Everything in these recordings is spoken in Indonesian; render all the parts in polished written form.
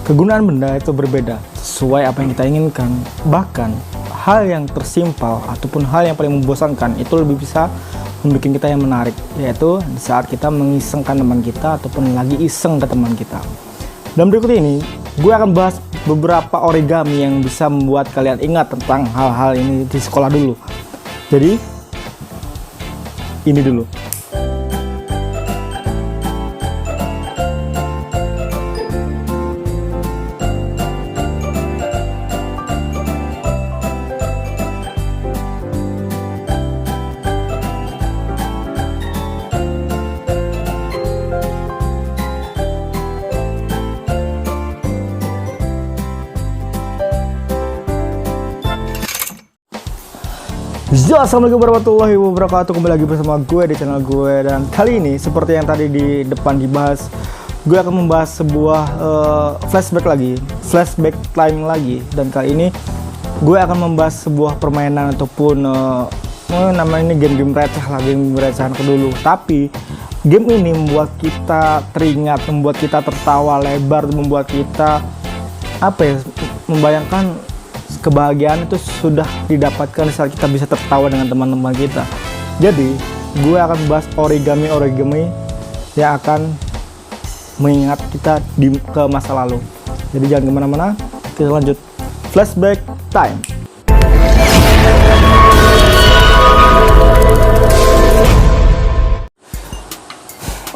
Kegunaan benda itu berbeda sesuai apa yang kita inginkan. Bahkan hal yang tersimpel ataupun hal yang paling membosankan itu lebih bisa membuat kita yang menarik, yaitu di saat kita mengisengkan teman kita ataupun lagi iseng ke teman kita. Dan berikut ini gue akan bahas beberapa origami yang bisa membuat kalian ingat tentang hal-hal ini di sekolah dulu. Jadi ini dulu. Yo, assalamualaikum warahmatullahi wabarakatuh. Kembali lagi bersama gue di channel gue. Dan kali ini seperti yang tadi di depan dibahas, gue akan membahas sebuah flashback time lagi. Dan kali ini gue akan membahas sebuah permainan ataupun namanya ini game-game receh lah, game recehan ke dulu. Tapi game ini membuat kita teringat, membuat kita tertawa lebar, membuat kita membayangkan kebahagiaan itu sudah didapatkan saat kita bisa tertawa dengan teman-teman kita. Jadi gue akan bahas origami yang akan mengingat kita ke masa lalu. Jadi jangan kemana-mana, kita lanjut flashback time.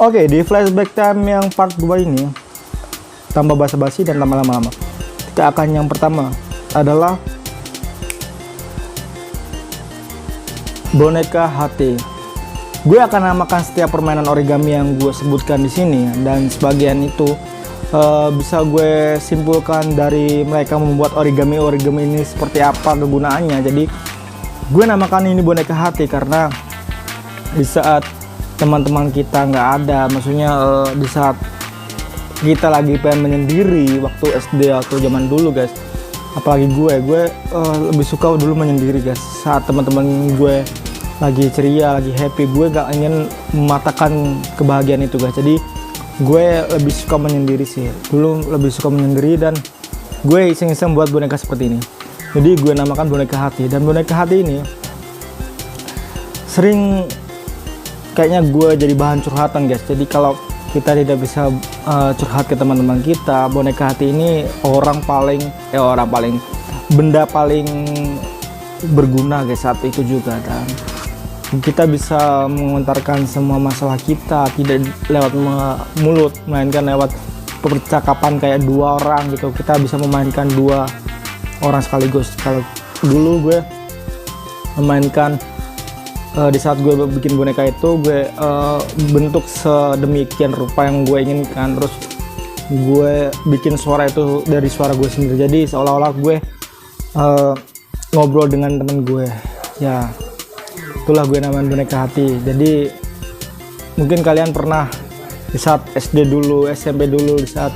Oke, di flashback time yang part 2 ini tambah basa-basi dan tambah lama-lama. Kita akan yang pertama adalah boneka hati. Gue akan namakan setiap permainan origami yang gue sebutkan di sini, dan sebagian itu bisa gue simpulkan dari mereka membuat origami ini seperti apa kegunaannya. Jadi gue namakan ini boneka hati karena di saat teman-teman kita nggak ada, maksudnya di saat kita lagi pengen menyendiri waktu SD atau zaman dulu guys. Apalagi gue lebih suka dulu menyendiri guys. Saat teman-teman gue lagi ceria, lagi happy, gue gak ingin mematahkan kebahagiaan itu guys. Jadi gue lebih suka menyendiri sih. Dulu lebih suka menyendiri dan gue iseng-iseng buat boneka seperti ini. Jadi gue namakan boneka hati. Dan boneka hati ini sering kayaknya gue jadi bahan curhatan guys. Jadi kalau kita tidak bisa curhat ke teman-teman kita, boneka hati ini benda paling berguna guys saat itu juga. Dan kita bisa mengontarkan semua masalah kita tidak lewat mulut, melainkan lewat percakapan kayak dua orang gitu. Kita bisa memainkan dua orang sekaligus. Kalau dulu gue memainkan di saat gue bikin boneka itu, gue bentuk sedemikian rupa yang gue inginkan, terus gue bikin suara itu dari suara gue sendiri. Jadi seolah-olah gue ngobrol dengan temen gue. Ya, itulah gue namain boneka hati. Jadi mungkin kalian pernah di saat SD dulu, SMP dulu, di saat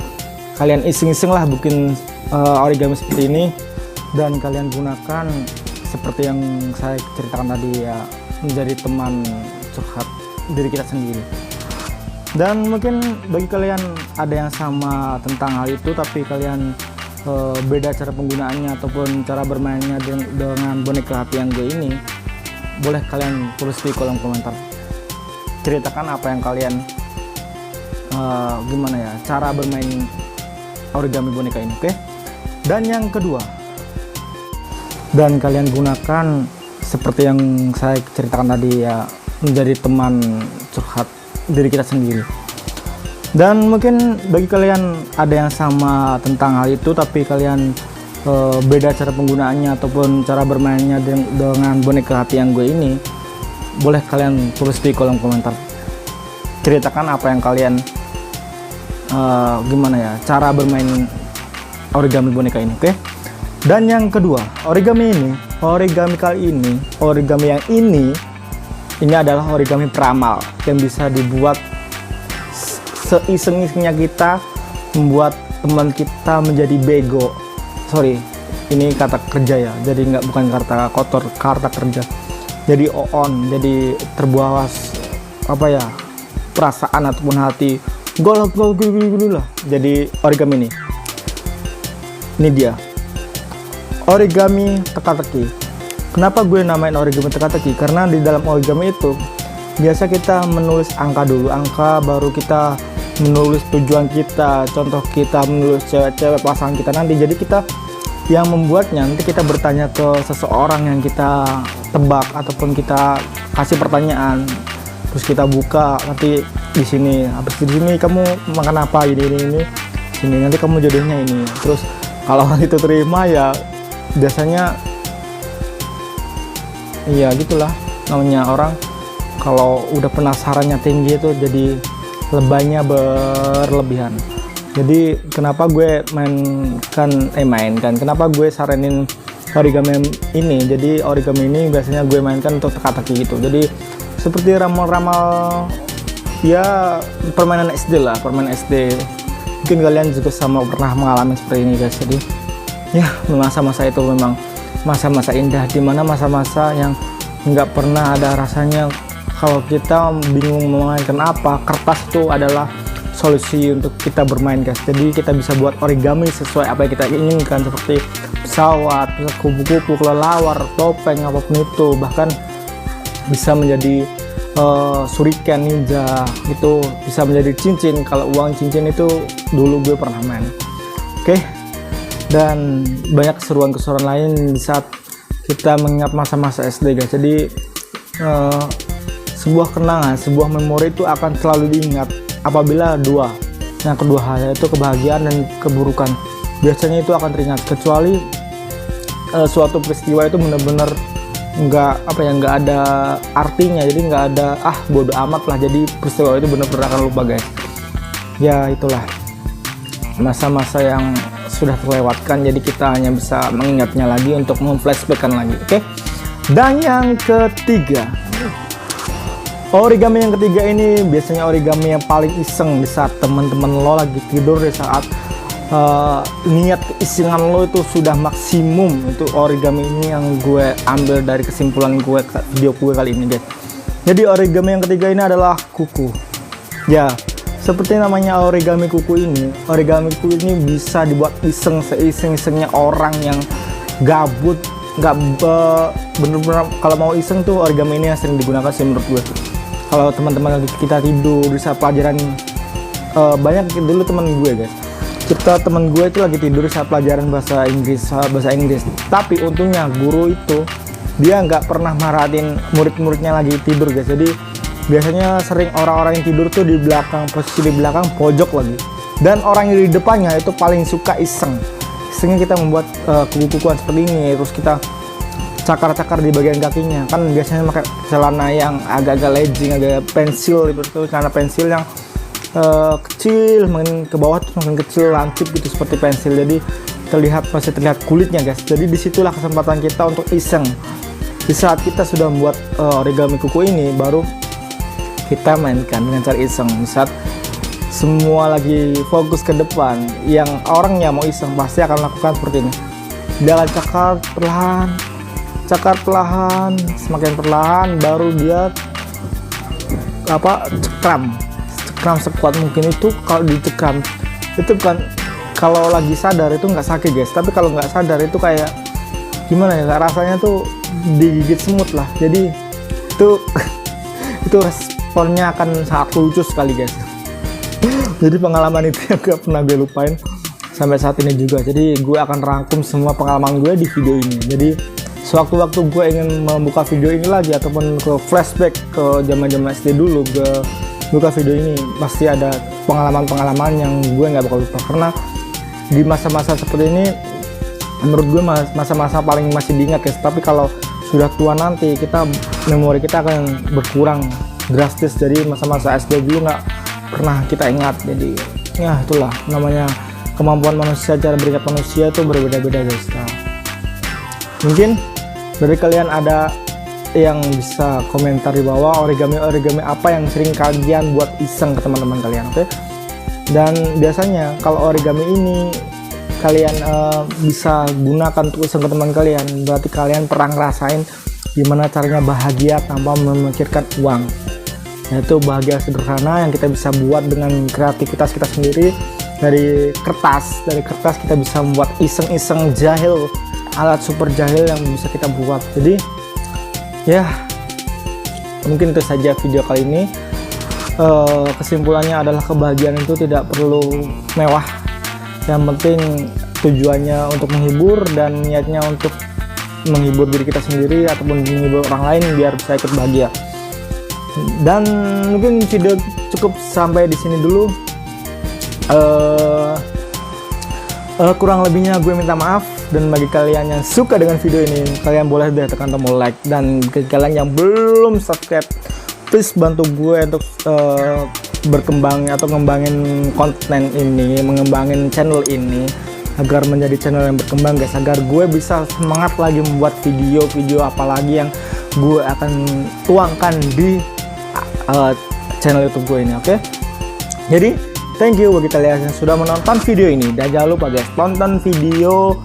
kalian iseng-iseng lah bikin origami seperti ini, dan kalian gunakan seperti yang saya ceritakan tadi ya, menjadi teman curhat diri kita sendiri. Dan mungkin bagi kalian ada yang sama tentang hal itu, tapi kalian beda cara penggunaannya ataupun cara bermainnya dengan boneka hati yang gue ini, boleh kalian tulis di kolom komentar. Ceritakan apa yang kalian gimana ya cara bermain origami boneka ini, oke? Dan yang kedua, dan kalian gunakan seperti yang saya ceritakan tadi ya, menjadi teman curhat diri kita sendiri. Dan mungkin bagi kalian ada yang sama tentang hal itu, tapi kalian beda cara penggunaannya ataupun cara bermainnya dengan boneka hati yang gue ini, boleh kalian tulis di kolom komentar. Ceritakan apa yang kalian gimana ya cara bermain origami boneka ini, oke? Dan yang kedua, origami kali ini, origami yang ini adalah origami peramal yang bisa dibuat seiseng-isengnya kita, membuat teman kita menjadi bego. Sorry, ini kata kerja ya, jadi bukan kata kotor, kata kerja. Jadi jadi terbawa perasaan ataupun hati golok lah. Jadi origami ini Ini dia origami teka-teki. Kenapa gue namain origami teka-teki? Karena di dalam origami itu biasa kita menulis angka dulu, angka baru kita menulis tujuan kita, contoh kita menulis cewek-cewek pasangan kita nanti. Jadi kita yang membuatnya, nanti kita bertanya ke seseorang yang kita tebak ataupun kita kasih pertanyaan, terus kita buka nanti di sini, habis di sini kamu makan apa, ini sini nanti kamu jodohnya ini. Terus kalau itu terima ya biasanya iya gitulah namanya orang kalau udah penasarannya tinggi itu jadi lebaynya berlebihan. Jadi kenapa gue mainkan, kenapa gue saranin origami ini? Jadi origami ini biasanya gue mainkan untuk teka-teki gitu. Jadi seperti ramal-ramal ya permainan SD lah, permainan SD. Mungkin kalian juga sama pernah mengalami seperti ini guys. Jadi ya masa-masa itu memang masa-masa indah, dimana masa-masa yang nggak pernah ada rasanya. Kalau kita bingung memainkan apa, kertas itu adalah solusi untuk kita bermain guys. Jadi kita bisa buat origami sesuai apa yang kita inginkan, seperti pesawat, kupu-kupu, kelelawar, topeng, apapun itu. Bahkan bisa menjadi shuriken ninja, itu bisa menjadi cincin. Kalau uang cincin itu dulu gue pernah main. Oke. Dan banyak keseruan-keseruan lain di saat kita mengingat masa-masa SD guys. Jadi sebuah kenangan, sebuah memori itu akan selalu diingat apabila yang kedua hal, yaitu kebahagiaan dan keburukan, biasanya itu akan teringat. Kecuali suatu peristiwa itu benar-benar nggak ada artinya, jadi nggak ada bodo amat lah, jadi peristiwa itu benar-benar akan lupa guys. Ya itulah masa-masa yang sudah terlewatkan, jadi kita hanya bisa mengingatnya lagi untuk memflashbackkan lagi. Oke. Dan yang ketiga, origami yang ketiga ini biasanya origami yang paling iseng di saat teman-teman lo lagi tidur, di saat niat keisengan lo itu sudah maksimum. Itu origami ini yang gue ambil dari kesimpulan gue video gue kali ini guys. Jadi origami yang ketiga ini adalah kuku. Ya, seperti namanya origami kuku ini, origami kuku ini bisa dibuat iseng, seiseng-isengnya orang yang gabut, nggak bener-bener. Kalau mau iseng tuh origami ini yang sering digunakan sih menurut gue. Kalau teman-teman lagi kita tidur di saat pelajaran, banyak dulu teman gue guys, teman gue itu lagi tidur saat pelajaran bahasa Inggris. Tapi untungnya guru itu dia nggak pernah marahin murid-muridnya lagi tidur guys. Jadi biasanya sering orang-orang yang tidur tuh di belakang, posisi di belakang pojok lagi, dan orang yang di depannya itu paling suka isengnya kita membuat kuku-kukuan seperti ini. Terus kita cakar-cakar di bagian kakinya, kan biasanya pakai celana yang agak-agak legging, agak pensil itu, celana pensil yang kecil, makin ke bawah tuh makin kecil, lancip gitu seperti pensil. Jadi masih terlihat kulitnya guys. Jadi disitulah kesempatan kita untuk iseng. Di saat kita sudah membuat origami kuku ini, baru kita mainkan dengan cara iseng. Di saat semua lagi fokus ke depan, yang orang yang mau iseng pasti akan lakukan seperti ini. Dia akan cakar perlahan, semakin perlahan, baru dia cekram sekuat mungkin. Itu kalau dicekram itu bukan, kalau lagi sadar itu nggak sakit guys, tapi kalau nggak sadar itu kayak gimana ya, rasanya tuh digigit semut lah. Jadi itu responnya akan sangat lucu sekali guys. Jadi pengalaman itu yang gak pernah gue lupain sampai saat ini juga. Jadi gue akan rangkum semua pengalaman gue di video ini. Jadi sewaktu-waktu gue ingin membuka video ini lagi ataupun ke flashback ke zaman-zaman SD dulu, gue buka video ini pasti ada pengalaman-pengalaman yang gue nggak bakal lupa. Karena di masa-masa seperti ini menurut gue masa-masa paling masih diingat guys. Tapi kalau sudah tua nanti, memori kita akan berkurang drastis. Jadi masa-masa SD dulu nggak pernah kita ingat. Jadi ya itulah namanya kemampuan manusia, cara beringat manusia itu berbeda-beda guys. Nah, mungkin dari kalian ada yang bisa komentar di bawah origami apa yang sering kalian buat iseng ke teman-teman kalian, oke? Dan biasanya kalau origami ini kalian bisa gunakan untuk iseng ke teman kalian, berarti kalian pernah ngerasain gimana caranya bahagia tanpa memikirkan uang. Yaitu bahagia sederhana yang kita bisa buat dengan kreativitas kita sendiri, dari kertas kita bisa membuat iseng-iseng jahil, alat super jahil yang bisa kita buat. Jadi ya mungkin itu saja video kali ini. Kesimpulannya adalah kebahagiaan itu tidak perlu mewah, yang penting tujuannya untuk menghibur dan niatnya untuk menghibur diri kita sendiri ataupun menghibur orang lain biar bisa ikut bahagia. Dan mungkin video cukup sampai di sini dulu. Kurang lebihnya gue minta maaf, dan bagi kalian yang suka dengan video ini, kalian boleh deh tekan tombol like, dan bagi kalian yang belum subscribe, please bantu gue untuk berkembang atau ngembangin konten ini, mengembangin channel ini agar menjadi channel yang berkembang guys, agar gue bisa semangat lagi membuat video-video apalagi yang gue akan tuangkan di channel YouTube gue ini. Oke? Jadi thank you bagi kalian yang sudah menonton video ini, dan jangan lupa guys, tonton video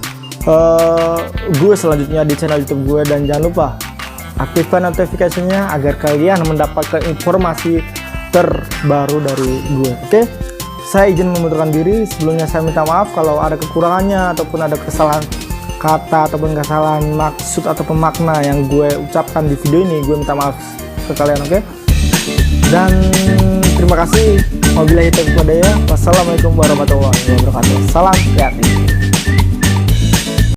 gue selanjutnya di channel YouTube gue, dan jangan lupa aktifkan notifikasinya agar kalian mendapatkan informasi terbaru dari gue. Oke? Saya izin memundurkan diri. Sebelumnya saya minta maaf kalau ada kekurangannya ataupun ada kesalahan kata ataupun kesalahan maksud ataupun makna yang gue ucapkan di video ini. Gue minta maaf ke kalian, oke? Dan terima kasih. Wabillahi taufiq wal hidayah. Wassalamualaikum warahmatullahi wabarakatuh. Salam kreatif.